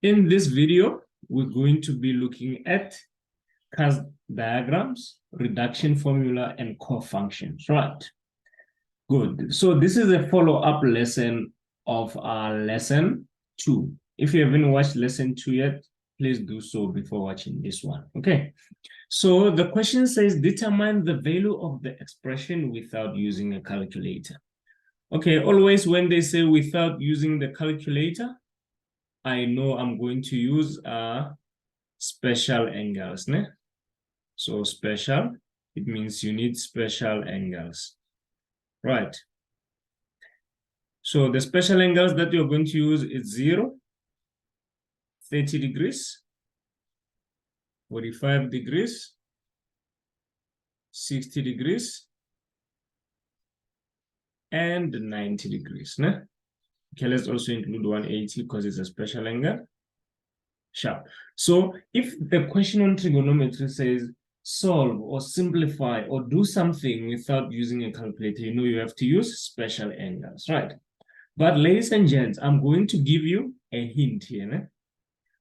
In this video, we're going to be looking at CAS diagrams, reduction formula, and core functions, right? Good. So this is a follow-up lesson of our lesson 2. If you haven't watched lesson 2 yet, please do so before watching this one, okay? So the question says, determine the value of the expression without using a calculator. Okay, always when they say without using the calculator, I know I'm going to use special angles. Ne? So special, it means you need special angles. Right. So the special angles that you're going to use is 0, 30 degrees, 45 degrees, 60 degrees, and 90 degrees. Ne? Okay, let's also include 180 because it's a special angle. Sharp. So if the question on trigonometry says solve or simplify or do something without using a calculator, you know you have to use special angles, right? But ladies and gents, I'm going to give you a hint here. Ne?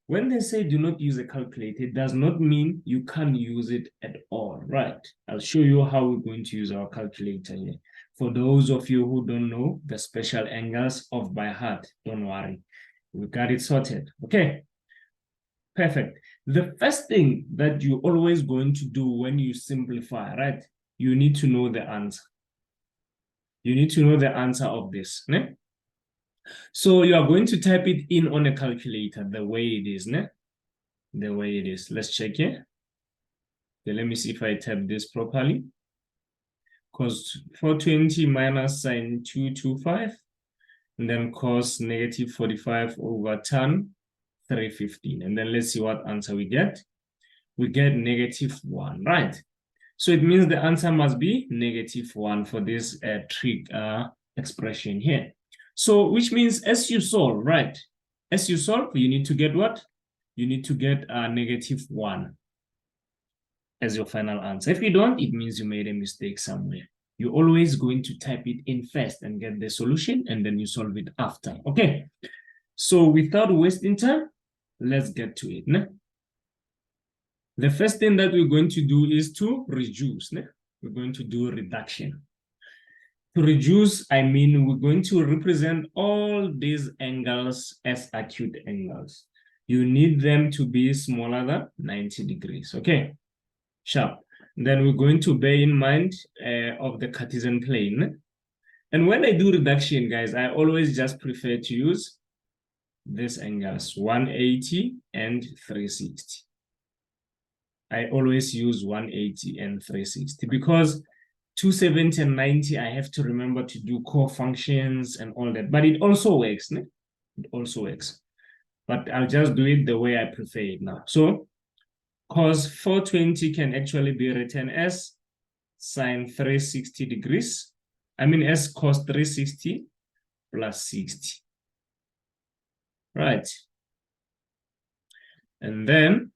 When they say do not use a calculator, it does not mean you can't use it at all, right? I'll show you how we're going to use our calculator here. For those of you who don't know the special angles off by heart, don't worry. We got it sorted, okay? Perfect. The first thing that you're always going to do when you simplify, right? You need to know the answer. You need to know the answer of this. Ne? So you are going to type it in on a calculator the way it is. Ne? The way it is. Let's check here. Okay, let me see if I type this properly. Cos 420 minus sine 225. And then cos negative 45 over tan 315. And then let's see what answer we get. We get -1, right? So it means the answer must be -1 for this trig expression here. So which means as you solve, right? As you solve, you need to get what? You need to get -1 as your final answer. If you don't, it means you made a mistake somewhere. You're always going to type it in first and get the solution, and then you solve it after, okay? So without wasting time, let's get to it. Ne? The first thing that we're going to do is to reduce. Ne? We're going to do reduction. To reduce, I mean we're going to represent all these angles as acute angles. You need them to be smaller than 90 degrees, okay? Sharp. Then we're going to bear in mind of the Cartesian plane. And when I do reduction, guys, I always just prefer to use these angles, 180 and 360. I always use 180 and 360 because 270 and 90, I have to remember to do core functions and all that. But it also works. Ne? It also works. But I'll just do it the way I prefer it now. So cos 420 can actually be written as sine 360 degrees. I mean as cos 360 plus 60. Right. And then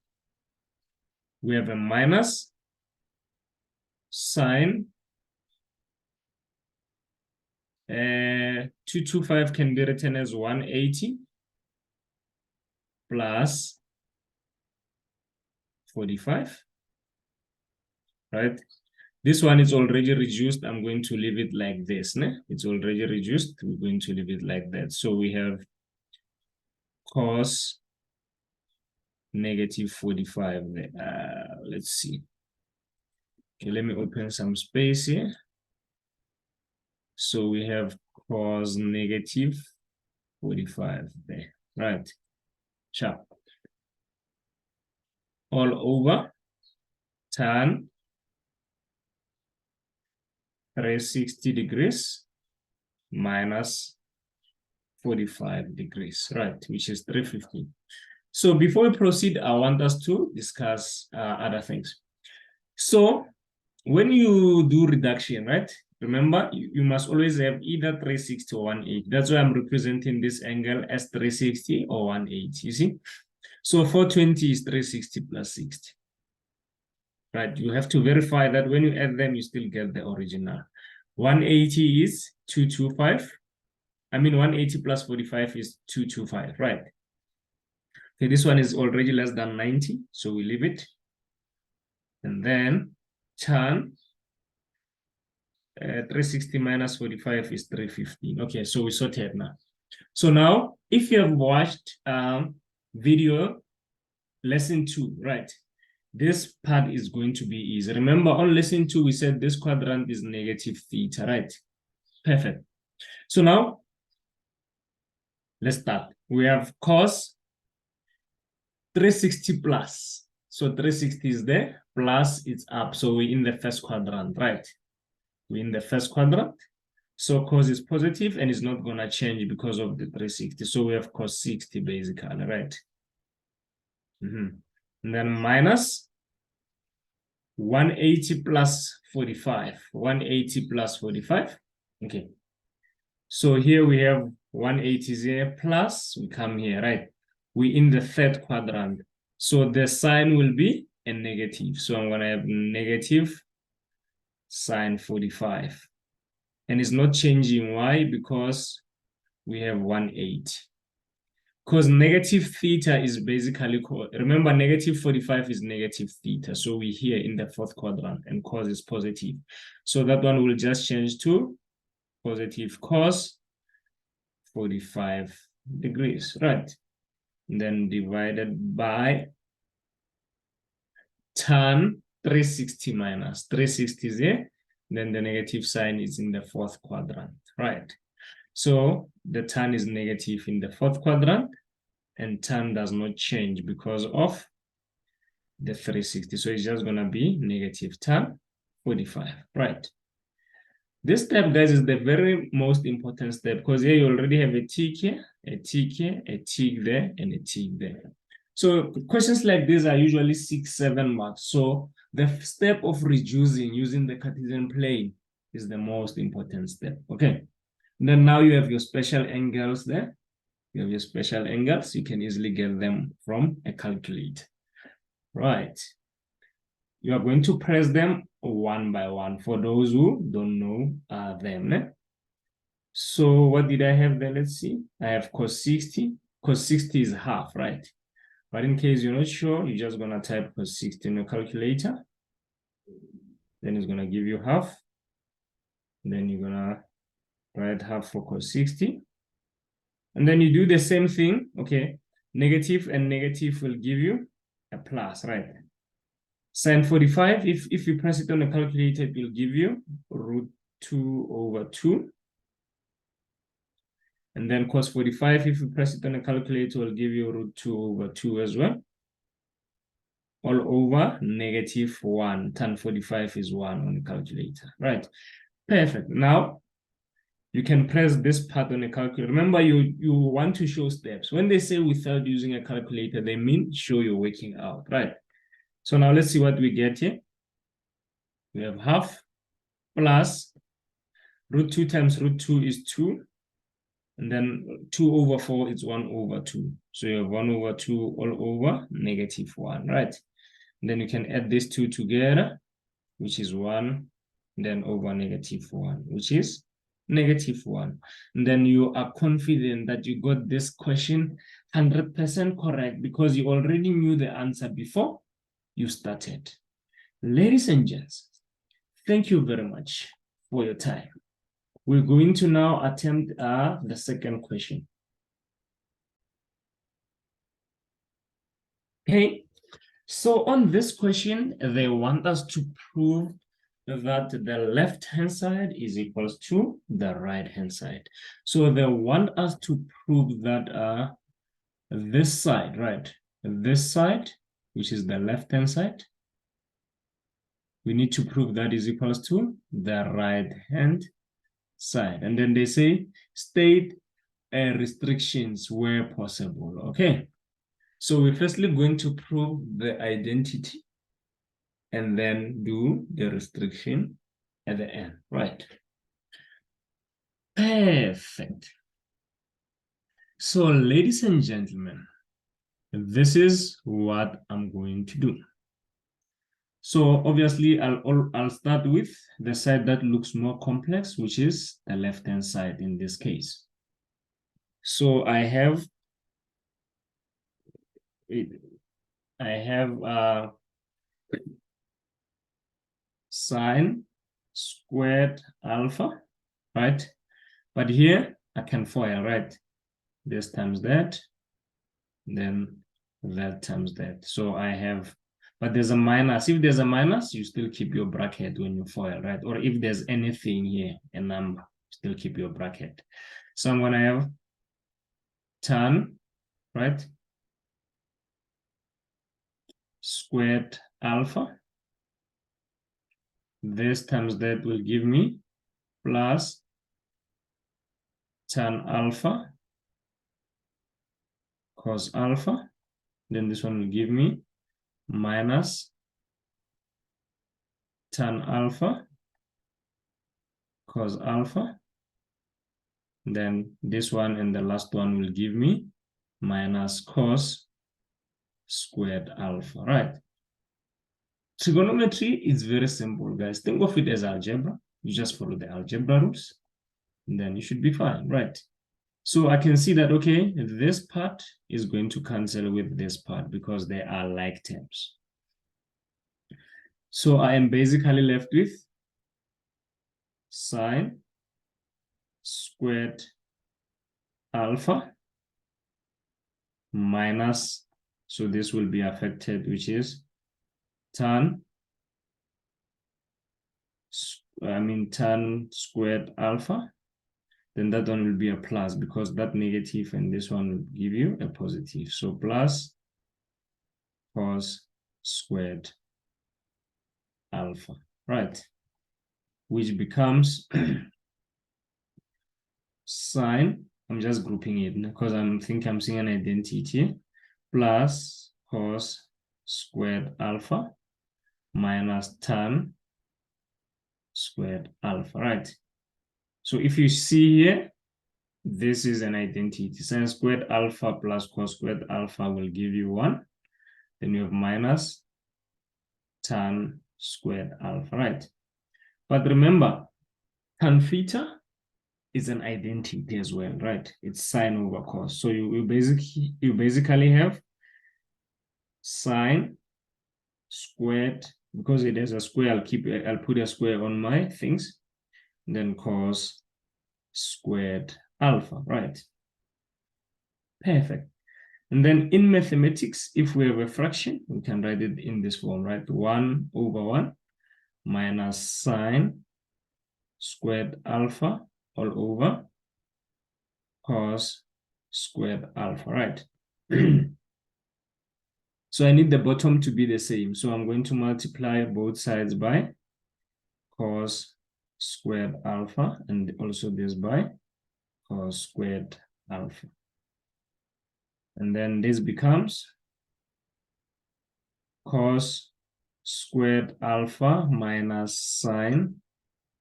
we have a minus sine 225 can be written as 180 plus 45. Right? This one is already reduced. I'm going to leave it like this. Ne? It's already reduced. We're going to leave it like that. So we have cos -45 there. Let's see. Okay, let me open some space here. So we have cos -45 there, right? Sharp. All over tan 360 degrees minus 45 degrees, right? Which is 350. So before we proceed, I want us to discuss other things. So when you do reduction, right? Remember, you must always have either 360 or 180. That's why I'm representing this angle as 360 or 180, you see? So 420 is 360 plus 60. Right, you have to verify that when you add them, you still get the original. 180 is 225. I mean, 180 plus 45 is 225, right? Okay, this one is already less than 90, so we leave it. And then tan 360 minus 45 is 315. Okay, so we sorted now. So now, if you have watched video lesson 2, right? This part is going to be easy. Remember, on lesson 2, we said this quadrant is negative theta, right? Perfect. So now, let's start. We have cos 360 plus. So 360 is there, plus it's up. So we're in the first quadrant, right? We're in the first quadrant. So cos is positive and it's not going to change because of the 360. So we have cos 60 basically, right? And then minus 180 plus 45. 180 plus 45. Okay. So here we have 180 here plus, we come here, right? We're in the third quadrant. So the sign will be a negative. So I'm going to have negative sine 45. And it's not changing. Why? Because we have 180. Because negative theta is basically, remember, negative 45 is negative theta. So we're here in the fourth quadrant and cos is positive. So that one will just change to positive cos 45 degrees, right? And then divided by tan 360 minus 360 is here. Then the negative sign is in the fourth quadrant, right? So the tan is negative in the fourth quadrant and tan does not change because of the 360. So it's just going to be negative tan 45, right? This step, guys, is the very most important step because here you already have a tick here, a tick here, a tick there, and a tick there. So questions like these are usually 6, 7 marks. So the step of reducing using the Cartesian plane is the most important step, okay? And then now you have your special angles there. You have your special angles. You can easily get them from a calculator, right? You are going to press them one by one for those who don't know them. So what did I have there? Let's see. I have cos 60. Cos 60 is half, right? But in case you're not sure, you're just going to type cos 60 in your calculator. Then it's going to give you half. Then you're going to write half for cos 60. And then you do the same thing, okay? Negative and negative will give you a plus, right? Sin 45, if you press it on a calculator, it will give you root 2 over 2. And then cos 45, if you press it on a calculator, it will give you root 2 over 2 as well. All over negative 1. Tan 45 is 1 on the calculator, right? Perfect. Now, you can press this part on a calculator. Remember, you want to show steps. When they say without using a calculator, they mean show you're working out, right? So now let's see what we get here. We have half plus root 2 times root 2 is 2. And then 2 over 4 is 1 over 2. So you have 1 over 2 all over negative 1, right? And then you can add these two together, which is 1, then over negative 1, which is negative 1. And then you are confident that you got this question 100% correct because you already knew the answer before you started. Ladies and gents, thank you very much for your time. We're going to now attempt the second question. Okay, so on this question, they want us to prove that the left-hand side is equals to the right-hand side. So they want us to prove that this side, right? This side, which is the left-hand side, we need to prove that is equals to the right-hand side. And then they say state restrictions where possible, okay? So we're firstly going to prove the identity and then do the restriction at the end, right? Perfect. So ladies and gentlemen, this is what I'm going to do. So obviously I'll start with the side that looks more complex, which is the left-hand side in this case. So I have I have sine squared alpha, right? But here I can FOIL, right? This times that, then that times that. So I have, but there's a minus. If there's a minus, you still keep your bracket when you FOIL, right? Or if there's anything here, a number, still keep your bracket. So I'm gonna have tan, right? Squared alpha. This times that will give me plus tan alpha cos alpha. Then this one will give me minus tan alpha cos alpha. Then this one and the last one will give me minus cos squared alpha, right? Trigonometry is very simple, guys. Think of it as algebra. You just follow the algebra rules, and then you should be fine, right? So I can see that, okay, this part is going to cancel with this part because they are like terms. So I am basically left with sine squared alpha minus, so this will be affected, which is tan squared alpha. Then that one will be a plus because that negative and this one will give you a positive. So plus cos squared alpha, right? Which becomes sine, I'm just grouping it because I'm seeing an identity, plus cos squared alpha minus tan squared alpha, right? So if you see here, this is an identity. Sine squared alpha plus cos squared alpha will give you 1. Then you have minus tan squared alpha, right? But remember, tan theta is an identity as well, right? It's sine over cos. So you basically have sine squared, because it has a square, I'll put a square on my things, then cos squared alpha, right? Perfect. And then in mathematics, if we have a fraction, we can write it in this form, right? 1 over 1 minus sine squared alpha all over cos squared alpha, right? So I need the bottom to be the same. So I'm going to multiply both sides by cos squared alpha and also this by cos squared alpha. And then this becomes cos squared alpha minus sine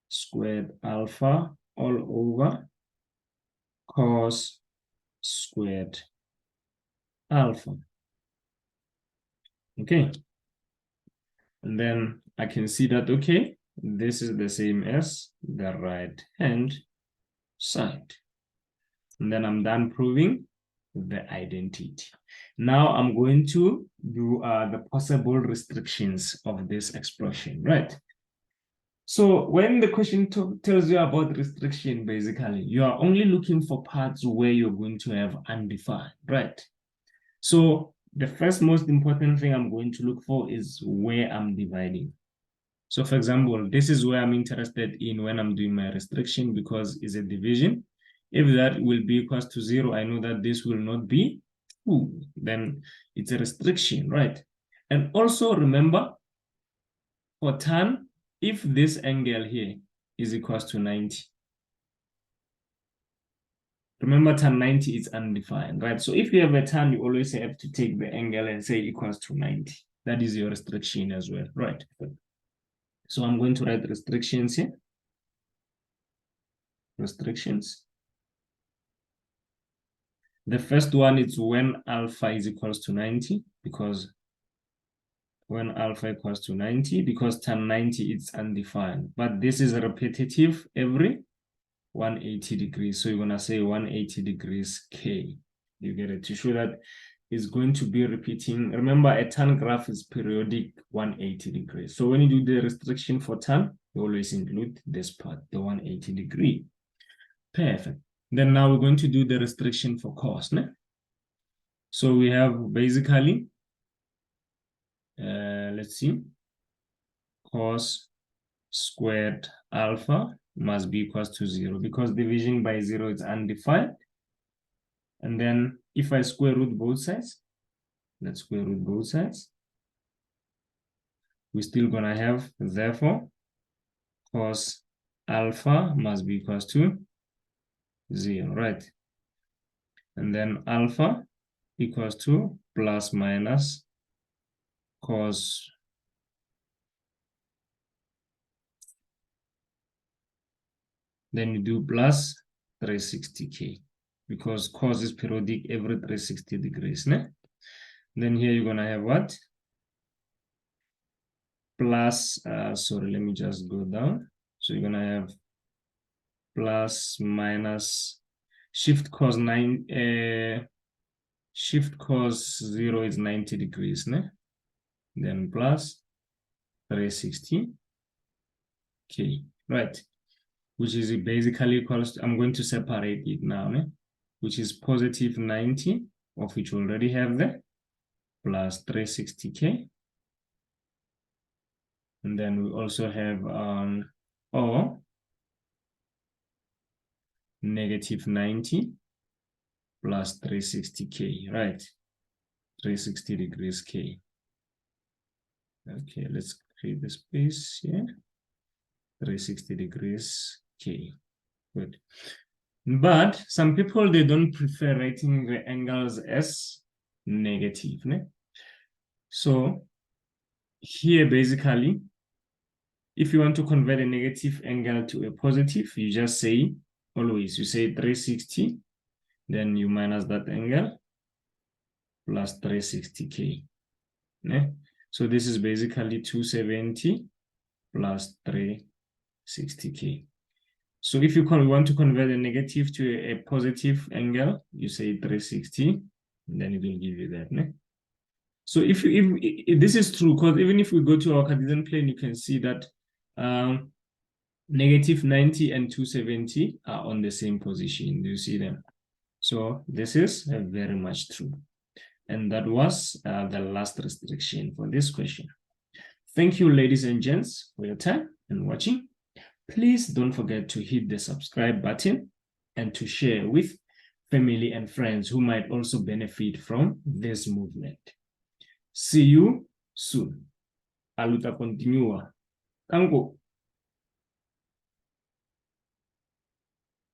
squared alpha all over cos squared alpha. Okay. And then I can see that, okay, this is the same as the right hand side. And then I'm done proving the identity. Now I'm going to do the possible restrictions of this expression, right? So when the question tells you about restriction, basically, you are only looking for parts where you're going to have undefined, right? So the first most important thing I'm going to look for is where I'm dividing. So for example, this is where I'm interested in when I'm doing my restriction because it's a division. If that will be equals to 0, I know that this will not be 2. Then it's a restriction, right? And also remember, for tan, if this angle here is equals to 90, remember tan 90 is undefined, right? So if you have a tan, you always have to take the angle and say equals to 90. That is your restriction as well, right? So I'm going to write restrictions here. Restrictions. The first one is when alpha is equals to 90, because when alpha equals to 90, because tan 90 is undefined. But this is repetitive every 180 degrees. So you're going to say 180 degrees K. You get it? To show that is going to be repeating. Remember, a tan graph is periodic 180 degrees. So when you do the restriction for tan, you always include this part, the 180 degree. Perfect. Then now we're going to do the restriction for cos. Ne? So we have basically, let's see, cos squared alpha must be equals to 0 because division by 0 is undefined. And then if I square root both sides, let's square root both sides. We're still going to have, therefore, cos alpha must be equals to 0, right? And then alpha equals to plus minus cos then you do plus 360k because cos is periodic every 360 degrees. Ne? Then here you're going to have what? Plus, sorry, let me just go down. So you're going to have plus minus shift cos 0 is 90 degrees. Ne? Then plus 360k, right? Which is basically equals to, I'm going to separate it now, ne? Which is positive 90, of which we already have there, plus 360k. And then we also have or negative 90 plus 360k, right? 360 degrees k. Okay, let's create the space here. 360 degrees k. Good. But some people, they don't prefer writing the angles as negative. Ne? So here, basically, if you want to convert a negative angle to a positive, you just say, always, you say 360, then you minus that angle, plus 360k. Ne? So this is basically 270 plus 360k. So if you want to convert a negative to a positive angle, you say 360, and then it will give you that. Ne? So if this is true, because even if we go to our Cartesian plane, you can see that negative 90 and 270 are on the same position. Do you see them? So this is very much true. And that was the last restriction for this question. Thank you, ladies and gents, for your time and watching. Please don't forget to hit the subscribe button and to share with family and friends who might also benefit from this movement. See you soon. A luta continua. Tango.